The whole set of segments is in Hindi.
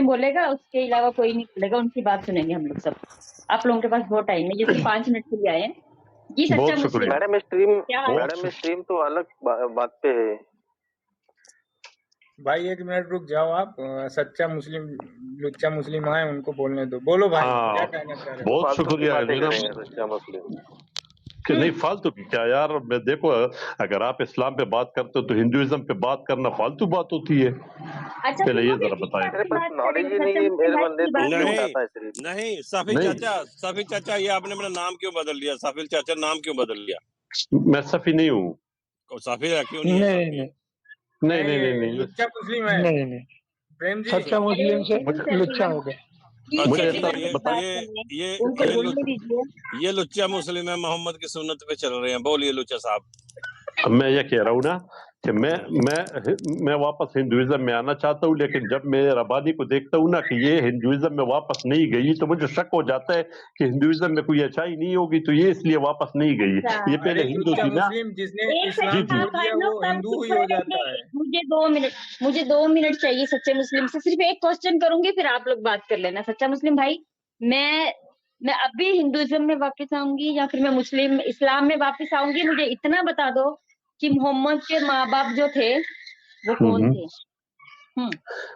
बोलेगा, उसके अलावा कोई नहीं बोलेगा, उनकी बात सुनेंगे हम लोग सब। आप लोगों के पास बहुत टाइम है, ये सिर्फ 5 मिनट के लिए आए हैं। जी सच्चा बहुत मुस्लिम शुक्रिया क्या हाल है? मैडम, स्ट्रीम तो अलग बात पे है। भाई 1 मिनट रुक जाओ आप। सच्चा मुस्लिम लुच्चा मुस्लिम आए, उनको बोलने दो। बोलो भाई, क्या कहना चाह रहे हो? बहुत फालतू की शुक्रिया बातें मीना करेंगे सच्चा मुस्लिम। कि नहीं फालतू की क्या यार। मैं देखो, अगर आप इस्लाम पे बात करते हो तो हिंदुइज्म पे बात करना फालतू बात होती है। अच्छा पहले फिर ये वो किस जरा चीज़ बताएं। पे मेरे आपकी पास बात नॉलेज करेंगे? ही नहीं सच्चा है, मुस्लिम मेरे भाई बंदे की बात तुक्के करेंगे। उठाता है सिर्फ। नहीं साफिल नहीं चाचा ये आपने अपना नाम क्यों बदल लिया? साफिल चाचा नाम क्यों बदल लिया? मैं सफी नहीं हूँ। साफिल है क्यों नहीं है? नहीं साफिल नहीं नहीं नहीं नहीं लुच्चा मुस्लिम है नहीं नहीं, प्रेम जी। सच्चा अरे मुस्लिम से प्लीज लुच्चा हो एवरीवन, गया। प्लीज मुझे एवरीवन इतना मेरी बता बात ये सुनिए, ये उनको ये बोलने दीजिए। ये लुच्चा मुस्लिम है, मोहम्मद की सुन्नत पे चल रहे हैं। बोलिए लुच्चा साहब। मैं ये कह रहा हूँ ना कि मैं वापस हिंदुइज्म में आना चाहता हूँ, लेकिन जब मैं रबानी को देखता हूँ ना कि ये हिंदुइज्म में वापस नहीं गई, तो मुझे शक हो जाता है कि हिंदुइज्म में कोई अच्छाई नहीं होगी, तो ये इसलिए वापस नहीं गई। अच्छा ये पहले अरे हिंदू लुच्चा थी ना। मुस्लिम जिसने एक इस्लाम सेकंड, जी छोड़ आप दिया लोग वो कब हिंदू ही हो सुधरेंगे? जाता है। मुझे 2 मिनट चाहिए सच्चे मुस्लिम से। सिर्फ एक क्वेश्चन करूंगी, फिर आप लोग बात कर लेना। सच्चा मुस्लिम भाई, मैं अभी हिंदुइज्म में वापस आऊंगी या फिर मैं मुस्लिम इस्लाम में वापस आऊंगी? मुझे इतना बता दो कि मोहम्मद के माँ बाप जो थे वो कौन थे? वो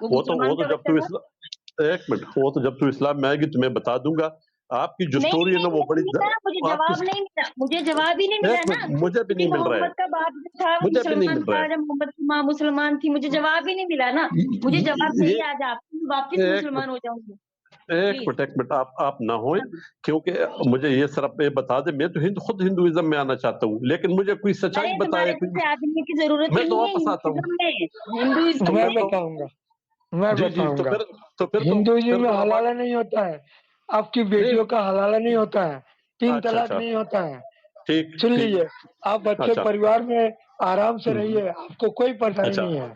वो मुसलमान तो का जब बच्चा तू था? एक मिनट, वो तो जब तू इस्लाम में आएगी तो मैं बता दूंगा। आपकी जो नहीं स्टोरी है नहीं ना वो नहीं बड़ी मिला, मुझे आपकी। जवाब नहीं मिला, मुझे जवाब ही नहीं मिला एक ना मिनट, मुझे भी कि नहीं मिल रहा है, मोहम्मद का बाप जो था वो मुझे भी नहीं मुसलमान मिल रहा था, जब मोहम्मद की माँ मुसलमान थी। मुझे जवाब ही नहीं मिला ना। मुझे जवाब है। ये चाहिए आज। आप वापिस एक मुसलमान हो जाऊंगी एक प्लीज। मिनट, एक मिनट, आप ना होए, क्योंकि मुझे ये सिर्फ ये बता दे, मैं तो खुद हिंदुइज्म में आना चाहता हूँ, लेकिन मुझे कोई अरे सच्चाई बताए तुम्हारे जैसे आदमी की जरूरत मैं ही तो नहीं है वापस आता हूँ। हिंदुइज्म में। हिंदुइज्म मैं मैं में तो बताऊंगा मैं जी जी, बताऊंगा हिंदुइज्म फिर में तो रबानी। हलाला नहीं होता है। आपकी नहीं, बेटियों का हलाला नहीं होता है। 3 अच्छा तलाक अच्छा, नहीं होता है। ठीक सुन ठीक, लीजिए, आप अच्छे अच्छा, परिवार में आराम से हम्म, रहिए, आपको कोई परेशानी अच्छा नहीं है।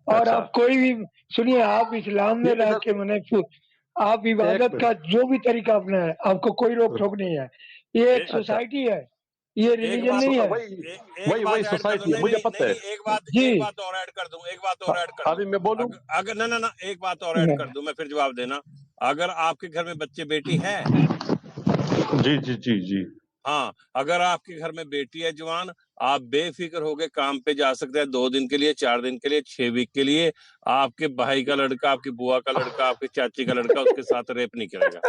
और अच्छा। आप कोई भी सुनिए, आप इस्लाम में ये रह इधर के आप एक इबादत का मिनट, जो भी तरीका अपनाए, आपको कोई रोक टोक नहीं है। ये एक ए- अच्छा, सोसाइटी है, ये एक रिलीजन बात नहीं है। वही एक वही बात वही ऐड कर दूं। सोसाइटी है, नहीं मुझे नहीं पता नहीं है। नहीं, जी एक बात और ऐड कर दूं। एक बात और ऐड कर दूं। अभी मैं बोलूं। अगर ना एक बात और ऐड कर दूं, मैं फिर जवाब देना। अगर आपके घर में बच्चे बेटी है, जी जी जी जी, हाँ, अगर आपके घर में बेटी है जवान, आप बेफिक्र होके काम पे जा सकते हैं। 2 दिन के लिए, 4 दिन के लिए, 6 वीक के लिए। आपके भाई का लड़का, आपकी बुआ का लड़का, आपकी चाची का लड़का उसके साथ रेप नहीं करेगा।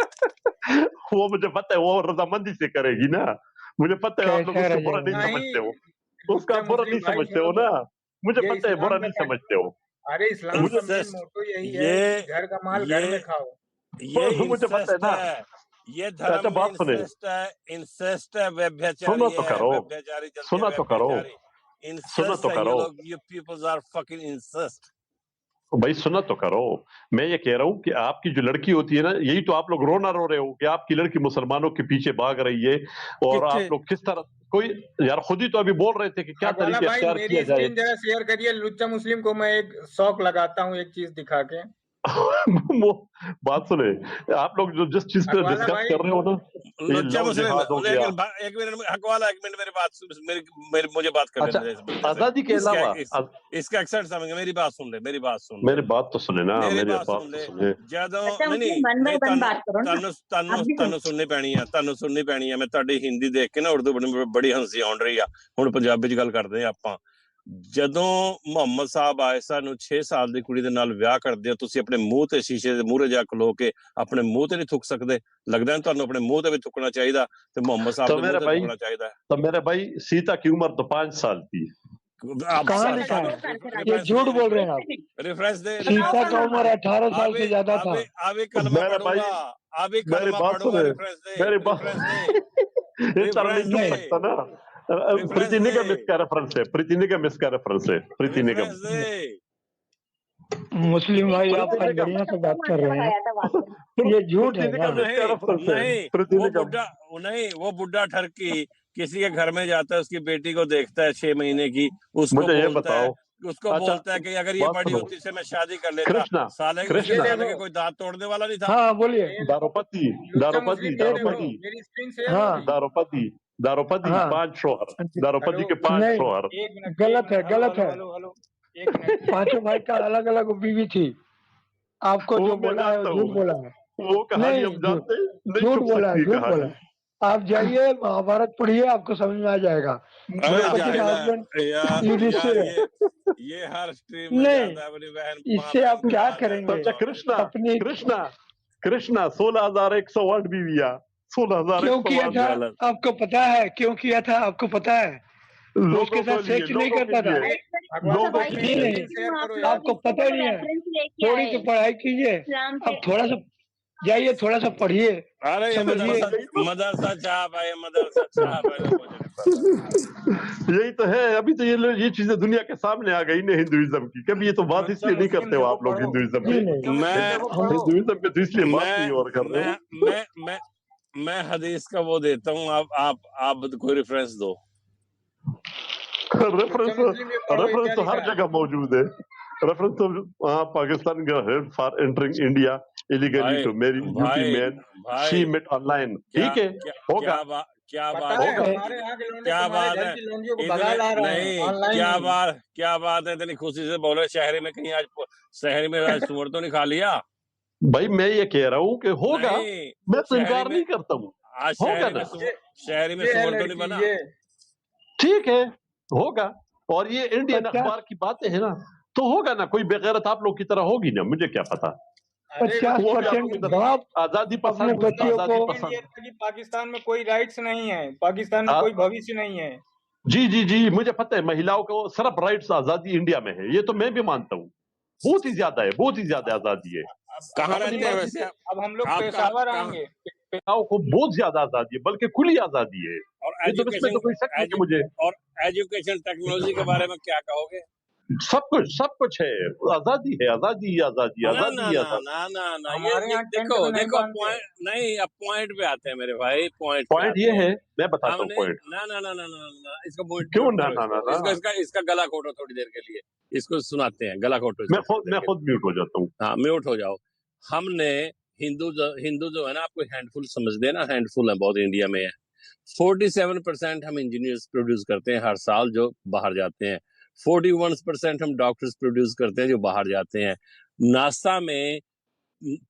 वो मुझे पता है, वो रजामंदी से करेगी ना। मुझे पता है आप लोग कैसा उसको बुरा रहेगा? नहीं नहीं समझते हो, उसका लुच्चा बुरा मुस्लिम नहीं भाई समझते सुनो हो तो, ना। मुझे ये पता है बुरा इस्लाम नहीं का समझते हो। अरे इस्लाम मुझे का मेन इंसेस्ट, मोटो यही है ये कि घर का माल घर ये में खाओ। ये मुझे पता है इंसेस्ट ना। है। ये धर्म अच्छा में बात सुने, इंसेस्ट है, सुनो व्यभिचारी तो है, करो, व्यभिचारी चलती है, सुनो तो करो, व्यभिचारी सुनो इंसेस्ट तो है। ये करो, लोग, ये पीपल्स आर फकिंग इंसेस्ट। भाई सुनो तो करो। मैं ये कह रहा हूँ कि आपकी जो लड़की होती है ना, यही तो आप लोग रोना रो रहे हो कि आपकी लड़की मुसलमानों के पीछे भाग रही है, और कितने आप लोग किस तरह, कोई यार खुद ही तो अभी बोल रहे थे कि क्या अकवाला तरीके भाई अख्तियार किया मेरी जाए। स्क्रीन जरा शेयर करिए। लुच्चा मुस्लिम को मैं एक शौक लगाता हूँ एक चीज दिखा के। वो बात सुने, आप लोग जो जिस चीज पे अकवाला डिस्कस भाई कर रहे हो ना, ये लुच्चा लव मुस्लिम। जिहाद हो गया। लेकिन एक मिनट हकवाला, एक मिनट मेरी बात मुझे बात कर अच्छा, लेने दे इस बंदे से। आजादी के अलावा इसका एक्सेंट समझ। मेरी बात सुन ले, मेरी बात सुन ले, मेरी बात तो सुने ना, मेरी मेरी बात बात सुन तो ले। सुने। ਜਦੋਂ सच्चा नहीं मुस्लिम वन बाय नहीं वन बात करो ना। आप भी ਤੁਹਾਨੂੰ ਸੁਣਨੀ ਪੈਣੀ ਆ, ਤੁਹਾਨੂੰ ਸੁਣਨੀ ਪੈਣੀ ਆ। ਮੈਂ ਤੁਹਾਡੀ ਹਿੰਦੀ ਦੇਖ ਕੇ ਨਾ ਉਰਦੂ ਬੜੀ ਹੰਸੀ ਆਉਣ ਰਹੀ ਆ। ਹੁਣ ਪੰਜਾਬੀ 'ਚ ਗੱਲ ਕਰਦੇ ਆ ਆਪਾਂ। ਜਦੋਂ ਮੁਹੰਮਦ ਸਾਹਿਬ ਆਏ ਸਾਨੂੰ 6 ਸਾਲ ਦੀ ਕੁੜੀ ਦੇ ਨਾਲ ਵਿਆਹ ਕਰਦੇ ਹੋ, ਤੁਸੀਂ ਆਪਣੇ ਮੂੰਹ ਤੇ ਸ਼ੀਸ਼ੇ ਦੇ ਮੂਹਰੇ ਜਾ ਖਲੋ ਕੇ ਆਪਣੇ ਮੂੰਹ ਤੇ ਨਹੀਂ ਥੁੱਕ ਸਕਦੇ? ਲੱਗਦਾ ਹੈ ਤੁਹਾਨੂੰ ਆਪਣੇ ਮੂੰਹ ਤੇ ਵੀ ਥੁੱਕਣਾ ਚਾਹੀਦਾ ਤੇ ਮੁਹੰਮਦ ਸਾਹਿਬ ਦੇ ਮੂੰਹ ਤੇ ਥੁੱਕਣਾ ਚਾਹੀਦਾ। तो मेरे भाई सीता की उम्र तो 5 साल की। कहाँ लिखा है? ये झूठ बोल रहे हैं आप। रेफरेंस दे। सीता का उम्र 18 साल से ज्यादा था। अभी कलमा मेरे भाई, पढ़ूंगा, अभी मेरी कलमा बात पढ़ूंगा। सुने, रेफरेंस दे, मेरी बात रेफरेंस दे, ये चल नहीं चुप सकता ना। प्रीति निगम इसका रेफरेंस है, प्रीति निगम इसका रेफरेंस है, प्रीति निगम। रेफरेंस दे। मुस्लिम भाई आप आज बढ़िया से बात कर रहे हैं, ये झूठ है ना? नहीं, वो बुढ़ा ठरकी किसी के घर में जाता है, उसकी बेटी को देखता है 6 महीने की, उसको मुझे ये बोलता है, उसको अच्छा, बोलता है कि अगर ये बड़ी सुनो, होती से मैं शादी कर लेता। कृष्णा, साले कृष्णा, साले के कोई दांत तोड़ने वाला नहीं था। हाँ बोलिए। दारोपति, दारोपति, दारोपति, मेरी स्क्रीन शेयर हाँ दारोपति, दारोपति, हाँ 5 शोहर, दारोपति के 5 नहीं, शोहर। गलत है, गलत है। हेलो एक मिनट। 5 भाई का अलग अलग बीवी थी। आपको वो जो मैं बोला है वो जानता झूठ हूँ, बोला है। वो कहानी नहीं, हम जानते हैं, नहीं झूठ छुप बोला है, सकती झूठ बोला कहानी। है। आप जाइए महाभारत पढ़िए, आपको समझ में आ जाएगा। अरे द्रौपदी का जाहिल हस्बैंड है यार, युधिष्ठिर है। ये हर स्ट्रीम में नहीं, जाता है, अपनी बहन इससे आप बहन को क्या मार देता करेंगे? अच्छा है। कृष्णा, अपनी कृष्णा, कृष्णा 16,108 बीवियां, क्यों 16,108 किया था? गलत। आपको पता है क्यों किया था? आपको पता है? वो लोगों उसके को साथ लिए, सेक्स नहीं लोगों के करता था। लिए, भगवान लोगों भाई के नहीं, लिए। नहीं, शेयर आप करो लोग यार। आपको इसको पता ही नहीं है। रेफरेंस लेके थोड़ी आए तो पढ़ाई कीजिए। इस्लाम अब से। थोड़ा सा जाइए, थोड़ा सा पढ़िए, अरे ये समझिए। मदरसा छाप है, ये मदरसा छाप है, मुझे नहीं पता। यही तो है। अभी तो ये चीजें दुनिया के सामने आ गई ना हिंदुइज्म की। कभी ये तो बात इसलिए नहीं करते हो आप लोग हिंदुइज्म जी में। नहीं, हम हिंदुइज्म में तो इसलिए बात नहीं और कर रहे मैं हो। मैं मैं मैं हदीस का वो देता हूँ, आप कोई रेफरेंस दो। रेफरेंस मुस्लिम ये पढ़ो, ये रेफरेंस क्या तो लिखा हर है? जगह मौजूद है। रेफरेंस तो Pakistan government for entering India illegally भाई टू मैरी यूपी भाई मैन भाई शी मेट ऑनलाइन। क्या ठीक है, क्या होगा। क्या पता बात है होगा। हमारे यहाँ के लौंडे क्या तुम्हारे बात घर है? की लौंडियों को भगा इतने ला रहे हैं नहीं, ऑनलाइन ही। क्या बात है, इतनी खुशी से बोल रहे शहरी में कहीं आज शहरी में आज सुअर तो नहीं खा लिया? भाई मैं ये कह रहा हूँ कि होगा, नहीं, मैं तो शहरी इनकार में नहीं करता हूँ, आज होगा ना। शहरी में ये है सुअर तो नहीं लड़की बना। ये। ठीक है, होगा। और ये इंडियन 50 अखबार की बातें है ना, तो होगा ना। कोई बेगैरत आप लोग की तरह होगी ना, मुझे क्या पता। अरे वो 50% बाप आजादी अपने पसंद, बच्चियों आजादी को पसंद। ये था कि पाकिस्तान में कोई राइट्स नहीं है, पाकिस्तान में कोई भविष्य नहीं है। जी जी जी, मुझे पता है महिलाओं को सिर्फ राइट्स आजादी इंडिया में है, ये तो मैं भी मानता हूँ। बहुत ही ज्यादा है, बहुत ही ज्यादा आजादी है। कहाँ अपनी रहते हैं मर्जी वैसे से आप? अब हम लोग आप पेशावर कहाँ? आएंगे। महिलाओं को बहुत ज्यादा आजादी है, बल्कि खुली आजादी है। और ये तो इसमें तो कोई शक नहीं है मुझे। और एजुकेशन टेक्नोलॉजी के बारे में क्या कहोगे? सब कुछ है। आजादी है, आजादी आजादी ना आजादी ना ना आजादी। ना ना ना हमारे ये यहाँ टेंट देखो में नहीं देखो बांधते। पॉइंट नहीं, अब पॉइंट पे आते हैं मेरे भाई, पॉइंट पे पॉइंट आते ये हैं। है, मैं बताता हूँ हमने पॉइंट। ना ना ना ना ना ना इसका पॉइंट क्यों म्यूट ना करो, ना ना इसको ना, इसका गला घोटो थोड़ी देर के लिए, इसको सुनाते हैं, गला घोटो मैं इसका थोड़ी देर के खुद म्यूट हो जाता हूँ। लिए। हाँ म्यूट हो जाओ। हमने हिंदू जो है ना, आपको हैंडफुल समझते हैं ना, हैंडफुल है बहुत इंडिया में है। 47% हम इंजीनियर्स प्रोड्यूस करते हैं हर साल जो बाहर जाते हैं। 41% हम डॉक्टर्स प्रोड्यूस करते हैं जो बाहर जाते हैं। नासा में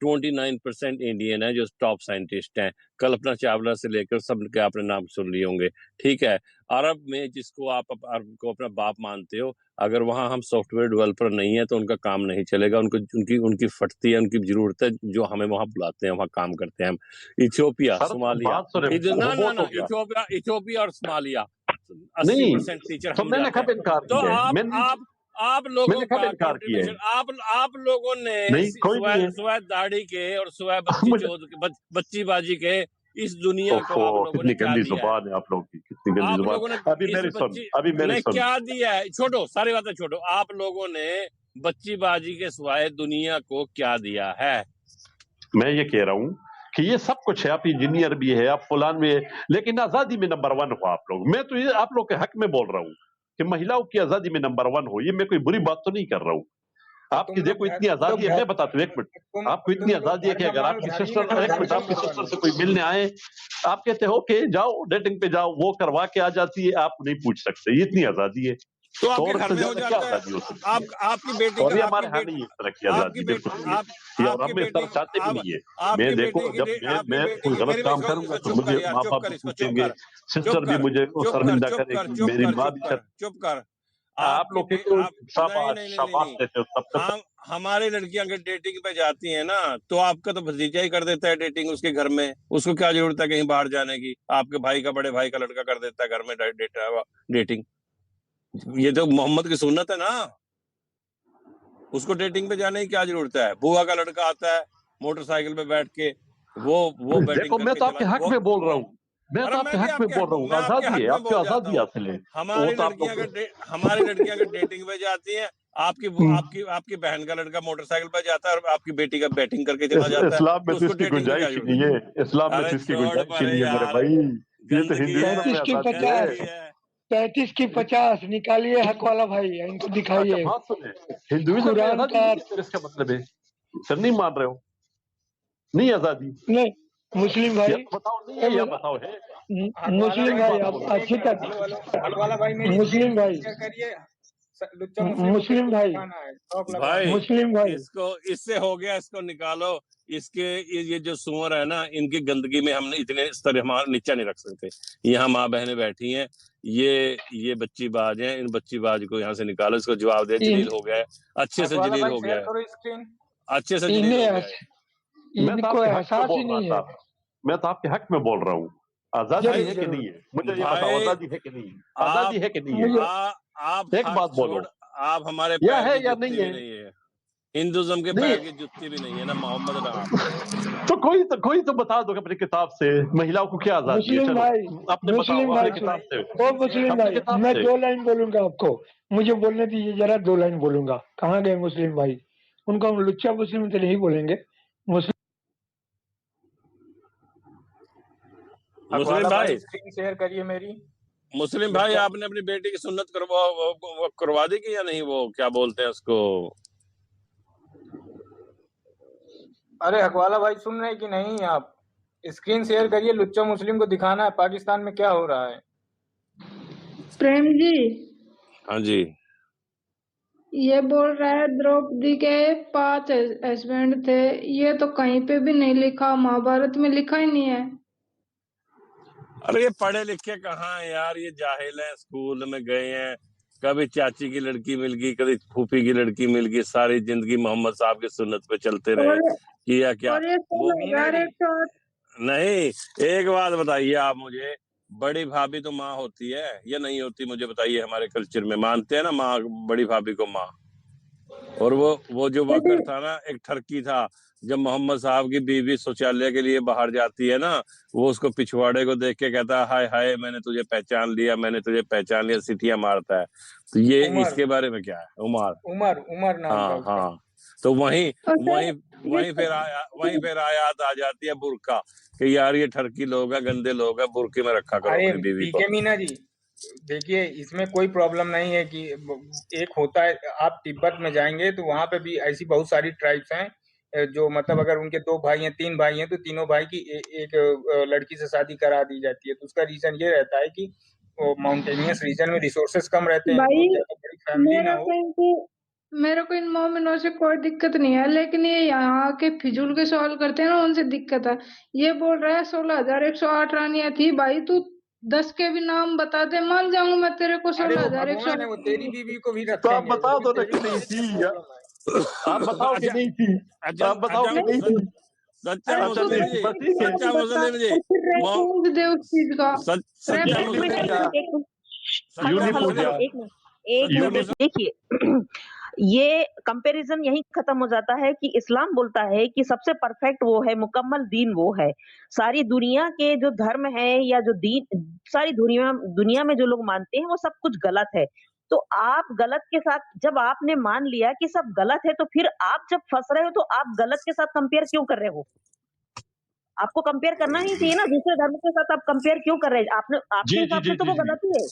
29% इंडियन है जो टॉप साइंटिस्ट हैं। कल्पना चावला से लेकर सब के आपने नाम सुन लिए होंगे। ठीक है, अरब में जिसको आप अरब को अपना बाप मानते हो, अगर वहां हम सॉफ्टवेयर डेवलपर नहीं है तो उनका काम नहीं चलेगा। उनको उनकी उनकी फटती है, उनकी जरूरत है, जो हमें वहां बुलाते हैं, वहां काम करते हैं हम। इथियोपिया, सर सोमालिया, बात सुने, ना वो ना बहुत हो ना गया। इथियोपिया और सोमालिया नहीं 80% टीचर तो हम मैंने जाते कब हैं। इनकार तो किया है? आप लोगों मैंने कब का इनकार किया है? कंट्रीब्यूशन, आप लोगों ने नहीं, कोई नहीं है। सुबह दाढ़ी के और सुबह मुझे बच्चीबाजी के इस दुनिया को आप लोगों ने कितनी क्या गंदी दिया है? जुबान है आप लोगों की, कितनी गंदी आप जुबान। लोगों ने अभी इस मेरी सुन, बच्ची अभी मेरी ने सुन। क्या दिया है? छोड़ो, सारी बातें छोड़ो। आप लोगों ने बच्चीबाजी के सिवाय दुनिया को क्या दिया है? मैं ये कह रहा हूँ कि ये सब कुछ है। आप इंजीनियर भी है, आप फुलान भी है, लेकिन आजादी में नंबर 1 हो आप लोग। मैं तो ये आप लोग के हक में बोल रहा हूँ कि महिलाओं की आजादी में नंबर 1 हो। ये मैं कोई बुरी बात तो नहीं कर रहा हूँ। आपकी देखो इतनी आजादी है, मैं बताता हूँ, एक मिनट। आपको इतनी आजादी है कि अगर आपकी सिस्टर, एक मिनट, आपकी सिस्टर से कोई मिलने आए, आप कहते हो ओके जाओ डेटिंग पे जाओ, वो करवा के आ जाती है, आप नहीं पूछ सकते। ये इतनी आजादी है। तो आपके औरत घर से में हो ज्यादा क्या जाता है। आजादी हो सकती है? आपकी बेटी और का ये हमारे यहाँ नहीं है इस तरह की आजादी, बिल्कुल नहीं है। और आपकी हम इस बेटी तरह चाहते भी नहीं है। मैं आपकी देखो, बेटी जब मैं कोई गलत मेरी काम इसको करूंगा तो चुप मुझे कर यार, माँ चुप बाप कर, भी इसको पूछेंगे, चुप सिस्टर भी कर, मुझे शर्मिंदा चुप करेगी, मेरी माँ भी चुप कर। आप आपकी लोग के बे- तो आप शाबाश नहीं शाबाश देते हो तब तक। हम हमारी लड़कियां अगर डेटिंग पे जाती हैं ना, तो आपका तो भतीजा ही कर देता है डेटिंग उसके घर में। उसको क्या जरूरत है कहीं बाहर जाने की? आपके भाई का, बड़े भाई का लड़का कर देता है घर में डेटिंग। ये तो मोहम्मद की सुन्नत है ना। उसको डेटिंग पे जाने की क्या जरूरत है? बुआ का लड़का आता है मोटरसाइकिल पे बैठ के, वो बैटिंग देखो मैं करके तो चला आपके हक में बोल रहा हूँ, मैं अरे तो मैं आपके भी हक में बोल रहा हूँ। मैं आपके आजादी हक है, में आपकी बोल जाता आजादी हूँ। हासिल है। वो हमारी तो आप लड़कियां लोग अगर हमारी लड़कियां अगर डेटिंग पे जाती हैं, आपकी बहन का लड़का मोटरसाइकिल पे जाता है और आपकी बेटी का बैटिंग करके चला जाता है, इस्लाम में तो तो उसको इसकी डेटिंग में क्या गुंजाइश ही जरूरत नहीं है? है। इस्लाम में अरे तो इसकी छोड़ गुंजाइश ही परे नहीं है मेरे यार, भाई। ये तो गंदगी है, हिंदुइज्म में 35 की आजादी 50, है। 35 की 50 निकालिए हक वाला भाई, इनको अच्छा दिखाइए। बात सुने, हिंदुइज्म में कुरान आजादी का नहीं है, फिर इसका मतलब है सर नहीं मान रहे हो, नहीं आजादी। नहीं, मुस्लिम या भाई, तो बताओ नहीं है या बताओ है। मुस्लिम भाई, आप अच्छी हेलो हेलो, हक वाला भाई मेरी मुस्लिम भाई, शेयर करिए। लुच्चा मुस्लिम मुस्लिम भाई, है, शौक लगा भाई मुस्लिम भाई, इसको इससे हो गया, इसको निकालो। इसके ये जो सुअर है ना, इनकी गंदगी में हमने इतने स्तर हमारा नीचा नहीं रख सकते। यहाँ माँ बहनें बैठी हैं, ये बच्ची बाज हैं, इन बच्ची बाज को यहाँ से निकालो, इसको जवाब दे। जलील हो गया है, अच्छे से अकवाला जलील भाई हो गया शेयर है, करो स्क्रीन। अच्छे से जलील इन्हें हो गया है। मैं तो इनको आपके हक में एहसास ही बोल रहा नहीं है। था, मैं तो आपके हक में बोल रहा हूँ। आजादी जरूर, है कि जरूर। नहीं है, मुझे ये भाई, बताओ, आजादी है कि नहीं, आजादी है कि नहीं है? मुझे आप एक हक बात बोलो, छोड़, आप हमारे या पैर है की या जुत्ती नहीं भी है? नहीं है, हिंदुज्म के नहीं पैर की जुत्ती भी नहीं है ना मोहम्मद, ना आप। तो कोई तो बता दो अपनी किताब से महिलाओं को क्या आजादी है। मुस्लिम चलो भाई, अपने मुस्लिम बताओ भाई अपनी किताब से, ओ मुस्लिम अपनी भाई, किताब मैं से। 2 लाइन बोलूंगा आपको, मुझे बोलने दीजिए जरा, 2 लाइन बोलूंगा। कहाँ गए मुस्लिम भाई? उनको हम लुच्चा मुस्लिम तो नहीं बोलेंगे। मुस्लिम मुस्लिम भाई, स्क्रीन शेयर करिए मेरी। मुस्लिम भाई, आपने अपनी बेटी की सुन्नत करवा दी कि या नहीं? वो क्या बोलते हैं उसको? अरे हकवाला भाई सुन रहे कि नहीं आप? स्क्रीन शेयर करिए, लुच्चा मुस्लिम को दिखाना है पाकिस्तान में क्या हो रहा है। प्रेम जी, हाँ जी, ये बोल रहा है द्रौपदी के 5 हस्बैंड थे। ये तो कहीं पे भी नहीं लिखा, महाभारत में लिखा ही नहीं है। अरे ये पढ़े लिखे कहाँ है यार, ये जाहिल है, स्कूल में गए हैं, कभी चाची की लड़की मिल गई, कभी फूफी की लड़की मिल गई, सारी जिंदगी मोहम्मद साहब की सुन्नत पे चलते रहे। और किया क्या और ये वो? 16,108 नहीं, एक बात बताइए आप मुझे, बड़ी भाभी तो माँ होती है या नहीं होती? मुझे बताइए, हमारे कल्चर में मानते हैं ना माँ, बड़ी भाभी को माँ। और वो जो वकर था ना, एक ठरकी था, जब मोहम्मद साहब की बीवी शौचालय के लिए बाहर जाती है ना, वो उसको पिछवाड़े को देख के कहता है, हाय हाय मैंने तुझे पहचान लिया, मैंने तुझे पहचान लिया, सीटियां मारता है। तो ये उमर इसके बारे में क्या है? उमर नाम था हाँ उसका। हाँ, तो वहीं और वहीं सर, वहीं फिर आयात आ जाती है बुर्का, कि यार ये ठरकी लोग है, गंदे लोग है, बुर्के में रखा करो अरे अपनी बीवी को। पीके मीना जी, देखिए इसमें कोई प्रॉब्लम नहीं है कि एक होता है, आप तिब्बत में जाएंगे तो वहां पे भी ऐसी बहुत सारी ट्राइब्स हैं जो मतलब अगर उनके 2 भाई हैं 3 भाई हैं तो तीनों भाई की एक लड़की से शादी करा दी जाती है। तो उसका रीजन ये रहता है कि माउंटेनियस रीजन में रिसोर्सेस कम रहते हैं, भाई तो ज्यादा बड़ी फैमिली ना हो। मेरे को इन मोमिनों से कोई दिक्कत नहीं है, लेकिन ये यहाँ आके फिजूल के सवाल करते हैं ना, उनसे दिक्कत है। ये बोल रहा है 16,108 रानियां थी। भाई तू 10 के भी नाम बता दे, मान जाऊंगा मैं तेरे को। अरे वो 16,108 भगवान है, वो तेरी बीवी को भी तो आप रखेंगे, बता दो ना कि तेरी नहीं बीवी थी, क्या प्रॉब्लम है? आप बताओ कि नहीं थी, आप बताओ कि नहीं थी। सच्चा अरे अच्छा मुस्लिम नहीं जी, बस ठीक है। सच्चा मुस्लिम जी, फिर रेफरेंस दे उस चीज का। सच्चा एक मुस्लिम मिनट, जी, एक मिनट, सच्चा हेलो हेलो यूनिपूजा, हेलो, एक मिनट यूनिपूजा देखिए ये कंपैरिजन यही खत्म हो जाता है कि इस्लाम बोलता है कि सबसे परफेक्ट वो है, मुकम्मल दीन वो है। सारी दुनिया के जो धर्म है या जो दीन, सारी दुनिया में जो लोग मानते हैं वो सब कुछ गलत है। तो आप गलत के साथ, जब आपने मान लिया कि सब गलत है, तो फिर आप जब फंस रहे हो तो आप गलत के साथ कंपेयर क्यों कर रहे हो? आपको कंपेयर करना ही चाहिए ना, दूसरे धर्म के साथ आप कंपेयर क्यों कर रहे हैं? आपने, आपके जी जी हिसाब जी से तो जी वो जी, गलत ही है,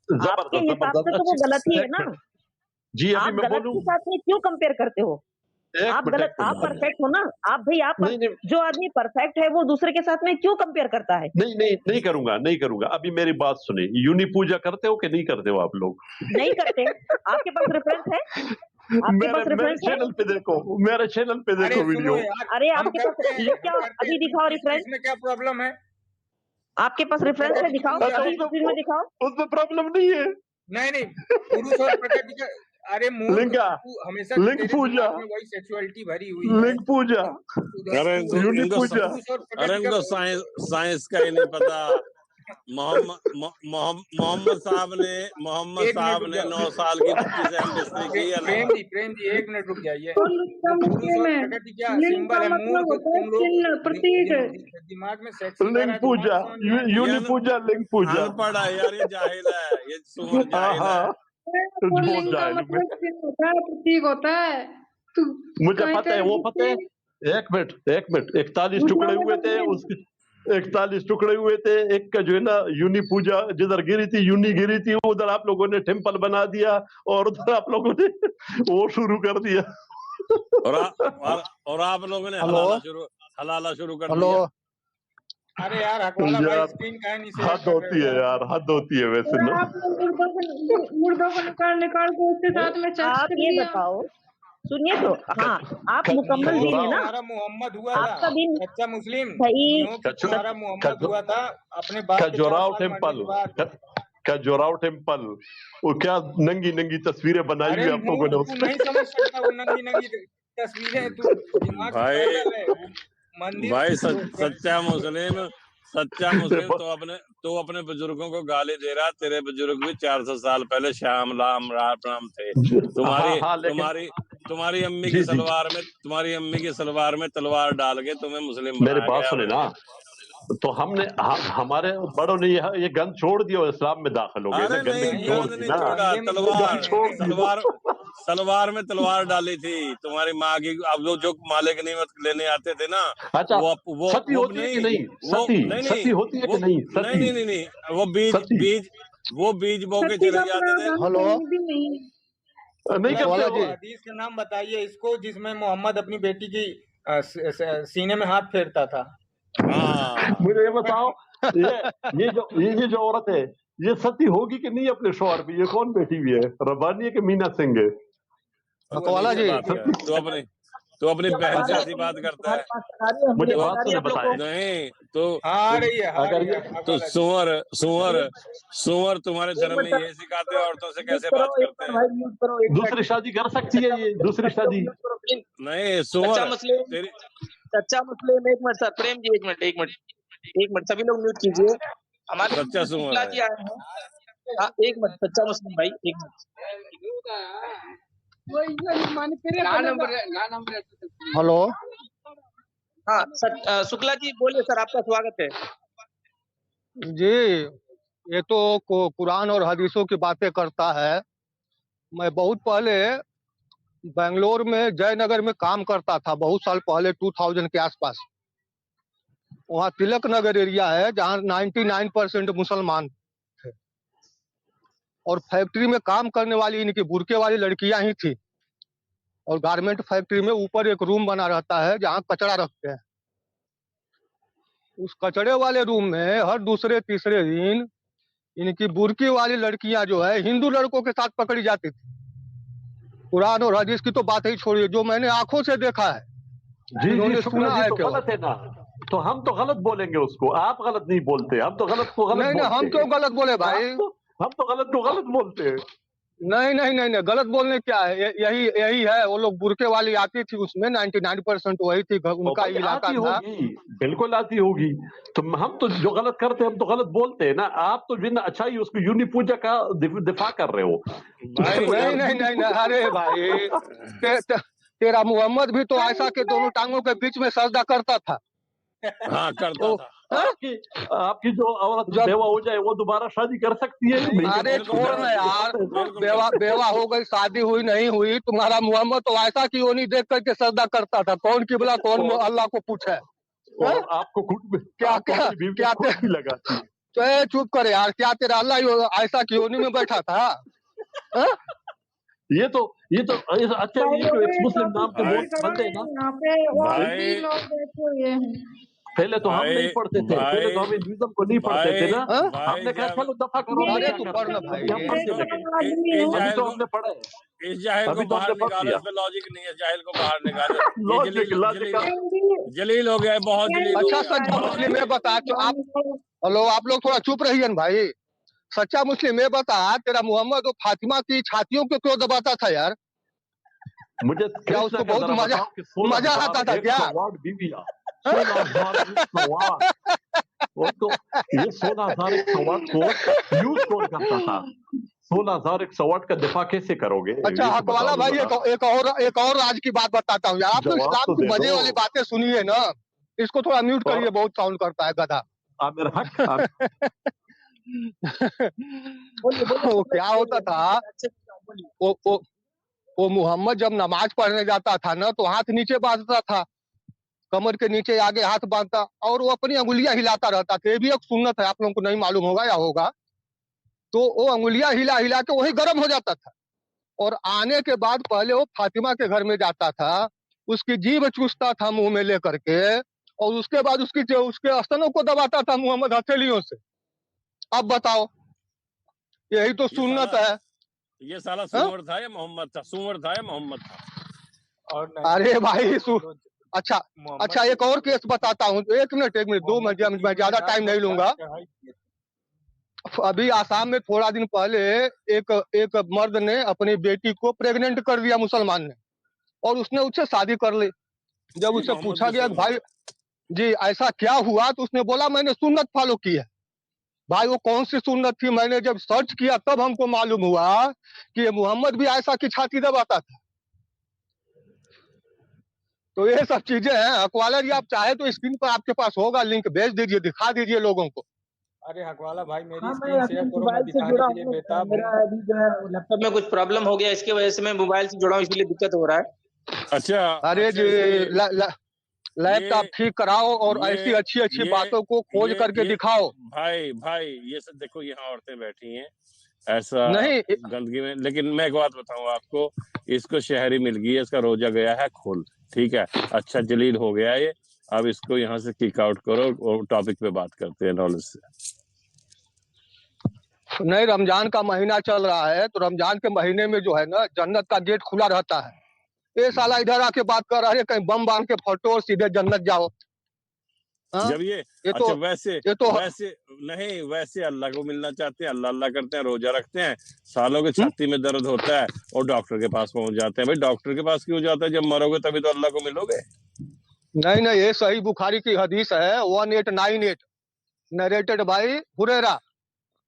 आपके जबरदस्त हिसाब से जबरदस्त, तो वो गलत ही अच्छी, है एक ना। मिनट जी, अभी आप मैं गलत बोलूं, के साथ में क्यों कंपेयर करते हो? आप एक गलत, आप मिनट, परफेक्ट हो ना। आप भाई, नहीं नहीं जो आदमी परफेक्ट है वो दूसरे के साथ में क्यों कंपेयर करता है? नहीं नहीं नहीं करूंगा, नहीं करूंगा। अभी मेरी बात सुने, यूनि पूजा करते हो कि नहीं करते हो आप लोग? नहीं करते। आपके पास रेफरेंस है? आपके मेरे पास मेरे रेफरेंस है? चैनल पे देखो, मेरे चैनल पे अरे देखो सुनो वीडियो। यार, अरे हम आपके पास करते हैं, क्या, अभी दिखाओ रेफरेंस। इसमें क्या प्रॉब्लम है? आपके पास रेफरेंस है, दिखाओ, पूजा अभी है। स्क्रीन में दिखाओ। उसमें प्रॉब्लम नहीं है। नहीं पुरुष और प्रकृति का, अरे मूर्ख, लिंगा, तू हमेशा लिंग तेरे पूजा, दिमाग में वही सेक्सुअलिटी भरी हुई है। लिंग पूजा, अरे तू यूनि इनको पूजा। पुरुष और अरे प्रकृति इनको का साइंस का ही नहीं पता। मोहम्मद साहब ने एक मिनट रुक 9 जाओ। साल की बच्ची से हम बिस्तरी की या नहीं? प्रेम जी 1 मिनट रुक जाइए। तो लिंग का तो पुरुष मतलब और है, प्रकृति क्या लिंग सिंबल का है? मतलब मूर्ख, होता है तुम लोग चिन्ह, प्रतीक। दिमाग में सेक्स ही लिंग भरा है, तो पूजा, बात समझ में आ रही है। यूनि पूजा, लिंग पूजा। अनपढ़ है यार, ये जाहिल है, ये सुअर हाँ जाहिल है। हाँ, वो बहुत लिंग का जाहिल हूँ मैं। मतलब चिन्ह होता है, प्रतीक होता है। तू मुझे कहीं पता है, तेरे वो पता है। जिससे एक मिनट, 41 दूसरों टुकड़े में हुए थे, लगे। उसके 41 टुकड़े हुए थे। एक का जो है ना यूनि पूजा, जिधर गिरी थी, यूनि गिरी थी, उधर आप लोगों ने टेम्पल बना दिया, और उधर आप लोगों ने वो शुरू कर दिया। और आप लोगों ने हेलो हलाला शुरू कर हेलो दिया। अरे यार हकवाला भाई यार स्क्रीन काहे नहीं शेयर हद कर होती रहे है हो यार? यार, हद होती है वैसे और ना। आपने मुर्दों को निकाल निकाल के उसके साथ में सेक्स आप कर ये लिया। बताओ, सुनिए तो, हाँ आप क- मुकम्मल न्यू नहीं है में ना, तुम्हारा मोहम्मद हुआ था, आपका भी सच्चा मुस्लिम। भाई। न्यू की कचो तुम्हारा मोहम्मद कचो हुआ था अपने बाप के 4 खजुराहो साल मरने टेम्पल, के बाद। खजुराहो टेम्पल, वो क्या नंगी नंगी तस्वीरें बनाई अरे हुई आप लोगों ने तू उसमें। नहीं समझ सकता वो नंगी नंगी तस्वीरें, तू दिमाग में भाई पैदल है वो मंदिर भाई जो सच्चा मुस्लिम तो अपने बुजुर्गों को गाली दे रहा। तेरे बुजुर्ग भी 400 साल पहले श्याम लाम राम थे। हाँ हाँ, लेकिन तुम्हारी तुम्हारी अम्मी जी की जी, तुम्हारी अम्मी की सलवार में तलवार डाल के तुम्हें मुस्लिम मेरी बनाया बात गया सुने ना, तो हमारे बड़ों ने ये गंद छोड़ दिया और इस्लाम में दाखिल हो गए ना, अरे नहीं, गंदगी नहीं छोड़ गंद दी नहीं ना, छोड़ा, गंदे में कुछ तलवार गंद नहीं छोड़ है। दी सलवार सलवार में तलवार डाली थी तुम्हारी माँ की। अब जो मालिक नियमत लेने आते थे ना, अच्छा, सती वो होती है कि नहीं, नहीं? वो सती नहीं सती नहीं होती है वो कि नहीं? नहीं सती नहीं नहीं नहीं वो बीज बो के सत्ती चले का जाते थे। प्रावधान हेलो, कहीं भी नहीं है। नहीं मतलब करते वाला वो जी, हो? हदीस का नाम बताइए इसको जिसमें मोहम्मद अपनी बेटी की सीने में हाथ फेरता था। हाँ मुझे ये बताओ, ये ये जो औरत है, ये सती होगी कि नहीं अपने शौहर पे? ये कौन बैठी हुई है, रब्बानी है कि मीना सिंह है? तू हकवाला अजीब से जी, बात कर, तू अपनी बहन से ऐसी बात करता है। मुझे तो बात सुने बताए, नहीं तो हाँ आ रही है आ अगर रही है ये तो हकवाला जी। सुअर तुम्हारे धर्म में यही सिखाते हैं औरतों से कैसे बात करते हैं। दूसरी शादी कर सकती है ये, दूसरी शादी? नहीं सच्चा सुअर मुस्लिम, तेरी सच्चा मुस्लिम, एक मिनट सर, प्रेम जी, एक मिनट सभी लोग म्यूट कीजिए। हमारे सच्चा सुअर शुक्ला है। जी आए हैं। हाँ एक मिनट, सच्चा मुस्लिम भाई एक मिनट। हेलो, हाँ शुक्ला जी बोलिए सर, आपका स्वागत है। जी, ये तो कुरान और हदीसों की बातें करता है। मैं बहुत पहले बेंगलोर में जयनगर में काम करता था, बहुत साल पहले 2000 के आसपास। वहाँ तिलक नगर एरिया है जहाँ 99% मुसलमान थे, और फैक्ट्री में काम करने वाली इनकी बुरके वाली लड़कियां ही थी। और गारमेंट फैक्ट्री में ऊपर एक रूम बना रहता है जहाँ कचरा रखते हैं। उस कचरे वाले रूम में हर दूसरे तीसरे दिन इनकी बुरकी वाली लड़कियां जो है हिंदू लड़कों के साथ पकड़ी जाती थी। कुरान और हदीस की तो बात ही छोड़िए, जो मैंने आंखों से देखा है, जी जी, इन्होंने शुक्ला सुना जी है तो केवल। गलत है ना, तो हम तो गलत बोलेंगे उसको, आप गलत नहीं बोलते, हम तो गलत को गलत नहीं नहीं, हम बोलते क्यों हैं। गलत बोले भाई? हम तो गलत को गलत बोलते हैं। नहीं नहीं नहीं नहीं, गलत बोलने क्या है, यही यही है। वो लोग बुरके वाली आती थी, उसमें 99% वही थी, और उनका भाई इलाका आती था। होगी, बिल्कुल आती होगी। तो हम तो जो गलत करते हैं हम तो गलत बोलते हैं ना। आप तो जिन अच्छाई उसको यूनि पूजा का दिफा कर रहे हो। भाई तो यार नहीं नहीं नहीं नहीं, अरे भाई, तेरा मोहम्मद भी तो आयशा के दोनों टांगों के बीच में सजदा करता था। हाँ करता तो था। आपकी जो औरत जब बेवा हो जाए वो दोबारा शादी कर सकती है कि नहीं कर अरे सकती? छोड़ ना यार, बिल्कुल बेवा हो गई, शादी हुई नहीं हुई, तुम्हारा मोहम्मद तो आयशा की योनी देख करके सजदा करता था। कौन किबला कौन अल्लाह को पूछे? और आपको खुद क्या आपको क्या अपनी बीवी क्या को खुद भी लगाती है। तो ए, चुप कर यार, क्या तेरा अल्लाह आयशा की योनी में बैठा था? हाँ? ये तो अच्छा, भाई ये जो लोगों एक्स ये मुस्लिम नाम टॉपिक के भाई क्लियर बहुत करो बंदे ना, हैं ना, यहाँ पे और भी भाई लोग बैठे हुए हैं। पहले तो हम नहीं पढ़ते थे, पहले तो हम हिंदुइज्म को नहीं पढ़ते थे ना। हाँ? भाई हमने कहा जब चलो दफा करो, ये हम अरे क्या तू करते पढ़ ना हैं, भाई। अभी हम पढ़ने लगे। आदमी हो। अभी जाहिल तो को हमने पढ़ा है, इस जाहिल को अभी तो बाहर हमने पढ़ निकालो, लिया। इस पे लॉजिक नहीं है। जाहिल को बाहर निकालो। ये लॉजिक लॉजिक जलील हो गया है, बहुत जलील हो अच्छा गया। सच्चा मुस्लिम ये बता, तो आप हेलो, आप लोग थोड़ा चुप रहिए ना भाई। सच्चा मुस्लिम ये बता, तेरा मोहम्मद वो फातिमा की छातियों को क्यों दबाता था यार? मुझे क्या कृष्णा उसको का बहुत जरा मजा बताओ कि मजा आता था क्या? 16,100 बीवियां, 16,100 वो तो, ये 16,100 को यूज कौन करता था? 16,100 का दिफा कैसे करोगे? अच्छा ये तो बता हकवाला दो भाई, जरा, एक और राज की बात बताता हूँ यार। आप लोग जवाब इस्लाम तो की दे मजे दो। वाली बातें सुनिए ना, इसको थोड़ा म्यूट और करिए, बहुत साउंड करता है गधा। मेरा हक वो क्या होता था, वो मोहम्मद जब नमाज पढ़ने जाता था ना, तो हाथ नीचे बांधता था, कमर के नीचे आगे हाथ बांधता, और वो अपनी अंगुलियां हिलाता रहता था। ये भी एक सुन्नत है, आप लोगों को नहीं मालूम होगा या होगा। तो वो अंगुलियां हिला हिला के वही गर्म हो जाता था। और आने के बाद पहले वो फातिमा के घर में जाता था, उसकी जीभ चूसता था मुंह में लेकर के, और उसके बाद उसके स्तनों को दबाता था मोहम्मद हथेलियों से। अब बताओ, यही तो ये सुन्नत साला है। ये साला हाँ? सुअर था या मोहम्मद था? सुअर था या मोहम्मद था? और नहीं अरे भाई चलो, अच्छा मोहम्मद अच्छा, एक और केस बताता हूँ। एक मिनट 2 मोहम्मद मिनट, की मैं ज्यादा टाइम नहीं लूंगा। चढ़ाई की। अभी आसाम में थोड़ा दिन पहले एक एक मर्द ने अपनी बेटी को प्रेग्नेंट कर दिया, मुसलमान ने, और उसने उससे शादी कर ली। जब ये उससे मोहम्मद पूछा की गया कि सुन्नत भाई है। जी ऐसा क्या हुआ, तो उसने बोला मैंने सुन्नत फॉलो की है। भाई वो कौन सी सुन्नत थी, मैंने जब सर्च किया तब हमको मालूम हुआ कि ये मोहम्मद भी आयशा की छाती दबाता था। तो ये सब चीजें हैं। अकवाला जी, आप चाहे तो स्क्रीन पर आपके पास होगा, लिंक भेज दीजिए, दिखा दीजिए लोगों को। अरे हकवाला भाई, मेरी हाँ, मैं स्क्रीन शेयर अभी करो, मैं मोबाइल से दिखाने जुड़ा के लिए हूँ। बेताब मेरा हूँ। अभी जो है लैपटॉप में कुछ प्रॉब्लम हो गया, इसकी वजह से मैं मोबाइल से जुड़ा हूँ, इसलिए दिक्कत हो रहा है। अच्छा अरे जी, इसके लैपटॉप ये ठीक कराओ और ऐसी ये अच्छी अच्छी ये बातों को खोज करके ये दिखाओ। भाई भाई ये सब देखो, यहाँ औरतें बैठी हैं ऐसा नहीं गंदगी में। लेकिन मैं एक बात बताऊं आपको, इसको शहरी मिल गई है, इसका रोजा गया है खुल, ठीक है, अच्छा जलील हो गया ये। अब इसको यहाँ से किक आउट करो और टॉपिक पे बात करते हैं नॉलेज से। नहीं, रमजान का महीना चल रहा है, तो रमजान के महीने में जो है ना, जन्नत का गेट खुला रहता है। ये साला इधर आके बात कर रहा है कहीं बम बांध के फटो और सीधे जन्नत जाओ। हाँ, जब ये ये अच्छा तो वैसे ये तो वैसे नहीं, वैसे अल्लाह को मिलना चाहते हैं, अल्लाह अल्लाह करते हैं, रोजा रखते हैं, सालों के छाती में दर्द होता है और डॉक्टर के पास पहुंच जाते हैं। भाई डॉक्टर के पास क्यों जाता है? जब मरोगे तभी तो अल्लाह को मिलोगे। नहीं नहीं, ये सही बुखारी की हदीस है 1898, नरेटेड बाई हुरैरा।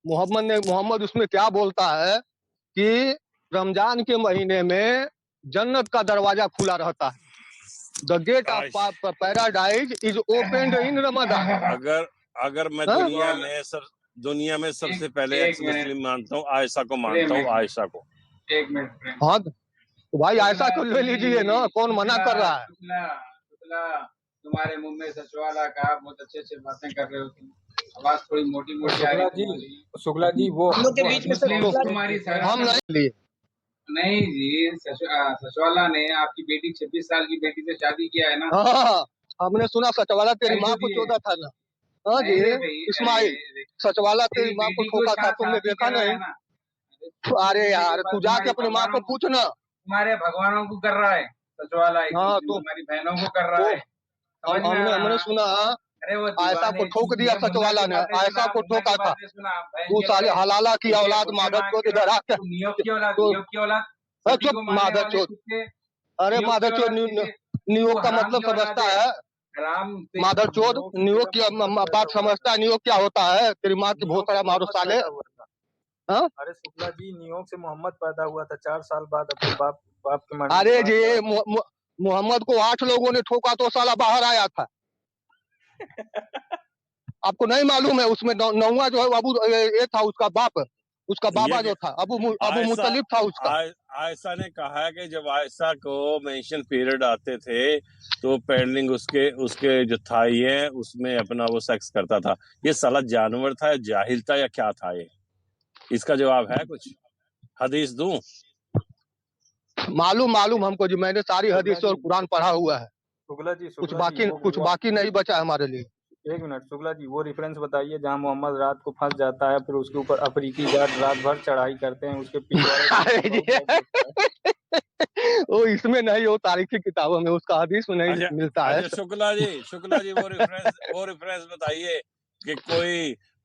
मोहम्मद उसमें क्या बोलता है कि रमजान के महीने में जन्नत का दरवाजा खुला रहता है। द गेट काश ऑफ पैराडाइज इज ओपेन्ड इन रमजान। अगर अगर मैं हाँ? दुनिया में सबसे पहले एक एक्स मिनट मुस्लिम मानता हूँ, आयशा को प्रेम मानता हूँ, एक मिनट आयशा को। एक मिनट प्रेम। हाँ तो भाई ऐसा को ले लीजिए ना, कौन मना कर रहा है? शुक्ला शुक्ला, तुम्हारे मुंह में सचवाला कहा, बहुत अच्छे अच्छे बातें कर रहे हो तुम। आवाज थोड़ी मोटी मोटी आ रही है। शुक्ला जी वो हम लोग के बीच में मुस्लिम तो तुम्हारी हम नहीं लिए। नहीं जी, सचवाला ने आपकी बेटी 26 साल की बेटी से शादी किया है ना? हाँ, हमने सुना सचवाला तेरी नहीं माँ तो को दिए। चोदा था ना। हाँ जी, नहीं रे भाई, इस्माइल, सचवाला तेरी तेरी माँ को बेटी को ठोका था, तुमने शादी देखा करा नहीं? है ना? अरे यार, तू जाके तुम्हारी अपनी माँ को पूछ ना। तुम्हारे भगवानों को कर रहा है सचवाला, हाँ तो तुम्हारी बहनों को कर रहा वो है, समझ में आ हमने रहा? सुना अरे वो आयशा को दीवाने ठोक दिया ये मुन्ना सचवाला की ने, बातें सुना, आयशा को मुन्ना ठोका की था। बातें सुना, बहन तू के साले लड़े, हलाला की उसे औलाद, उसे मादर मार चोद, के इधर आके तू नियोग की औलाद, तो नियोग की औलाद, सती चुप को मारने मादर वाले चोद। कुत्ते, अरे नियोग की मादर चोद, औलाद किसे? नियोग तू का हराम मतलब की औलाद समझता है, है? हराम मादर चोद, नियोग से नियोग तेरा की मोहब्बत पैदा बात हुआ समझता था, है? नियोग क्या होता है? तेरी माँ की नियोग भोसड़ा से मारो मोहम्मद साले। पैदा हुआ था। हाँ? अरे शुक्ला जी, न्यूयॉर्क से मोहम्मद पैदा हुआ था 4 साल बाद अपने बाप बाप के मरने के अरे बाद जी, पैदा मोहम्मद को 8 लोगों ने ठोका तो साला बाहर आया था। आपको नहीं मालूम है? उसमें नौवा जो है वो अबू ये था, उसका बाप, उसका बाबा ये जो था अबू आयशा मुतलिब था उसका। आयशा ने कहा है कि जब आयशा को मेंशन पीरियड आते थे तो पैडलिंग उसके उसके जो थाई है उसमें अपना वो सेक्स करता था। ये साला जानवर था या जाहिल था या क्या था ये? इसका जवाब है कुछ? हदीस दूं? मालूम हमको जी, मैंने सारी हदीस और कुरान पढ़ा हुआ है। शुक्ला जी कुछ बाकी नहीं बचा हमारे लिए। एक मिनट शुक्ला जी, वो रेफरेंस बताइए जहाँ मोहम्मद रात को फंस जाता है, फिर उसके ऊपर अफ्रीकी गार्ड रात भर चढ़ाई करते हैं, उसके अरे जी, वो इसमें नहीं, वो तारीखी किताबों में, उसका हदीस में नहीं अच्छा मिलता है। अच्छा, शुक्ला जी वो रेफरेंस बताइए कि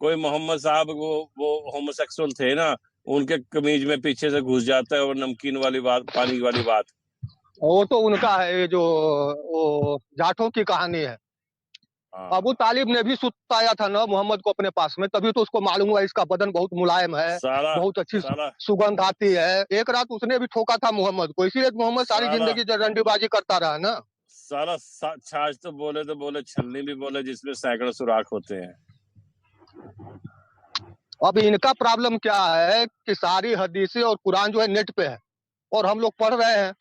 कोई मोहम्मद साहब वो होमोसेक्सुअल थे ना, उनके कमीज में पीछे से घुस जाता है और नमकीन वाली बात, पानी वाली बात। वो तो उनका है, ये जो वो जाठों की कहानी है। हाँ, अबू तालिब ने भी सुताया था ना मोहम्मद को अपने पास में, तभी तो उसको मालूम हुआ इसका बदन बहुत मुलायम है, साला बहुत अच्छी साला सुगंध आती है। एक रात उसने भी ठोका था मोहम्मद को, इसीलिए मोहम्मद सारी साला जिंदगी डंडीबाजी करता रहा ना। छाछ तो बोले छलनी भी बोले, जिसमें सैकड़ों सुराख होते हैं। अब इनका प्रॉब्लम क्या है कि सारी हदीसें और कुरान जो है नेट पे है, और हम लोग पढ़ रहे हैं,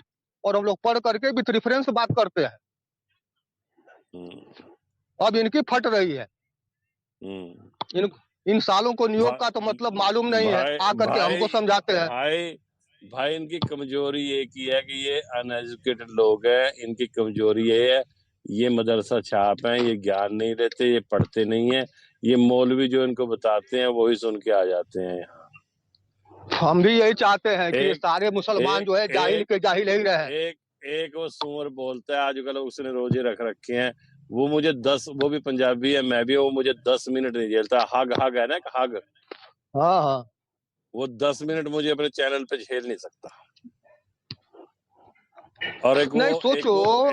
और हम लोग पढ़ करके विथ रेफरेंस बात करते हैं। अब इनकी फट रही है। इन सालों को न्यूयॉर्क का तो मतलब मालूम नहीं है, आकर के हमको समझाते हैं। भाई इनकी कमजोरी एक ही है कि ये अनएजुकेटेड लोग हैं। इनकी कमजोरी ये है, ये मदरसा छाप हैं, ये ज्ञान नहीं लेते, ये पढ़ते नहीं है, ये मौलवी जो इनको बताते हैं वही सुन के आ जाते हैं यहाँ। हम भी यही चाहते हैं कि एक सारे मुसलमान एक जो है जाहिल एक के जाहिल ही रहे। एक वो सुअर बोलता है आजकल, उसने रोजे रख रखे हैं, वो मुझे 10, वो भी पंजाबी है, मैं भी, वो मुझे 10 मिनट नहीं झेलता। हग हग है ना, एक हग, हाँ हाँ, वो 10 मिनट मुझे अपने चैनल पे झेल नहीं सकता। और एक नहीं वो सोचो,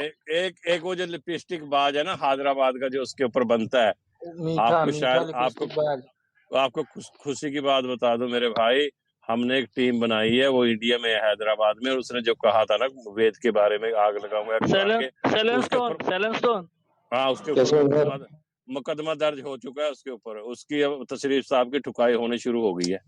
एक वो जो लिपस्टिक बाज है ना हैदराबाद का, जो उसके ऊपर बनता है, मीठा आपको मीठा शायद लिपस्टिक बाज। आपको खुशी की बात बता दूं मेरे भाई, हमने एक टीम बनाई है, वो इंडिया में है, हैदराबाद में, और उसने जो कहा था ना वेद के बारे में, आग लगाऊंगा कुरान के, उसके ऊपर, हाँ, उसके ऊपर मुकदमा दर्ज हो चुका है उसके ऊपर, उसकी अब तशरीफ साहब की ठुकाई होनी शुरू हो गई है।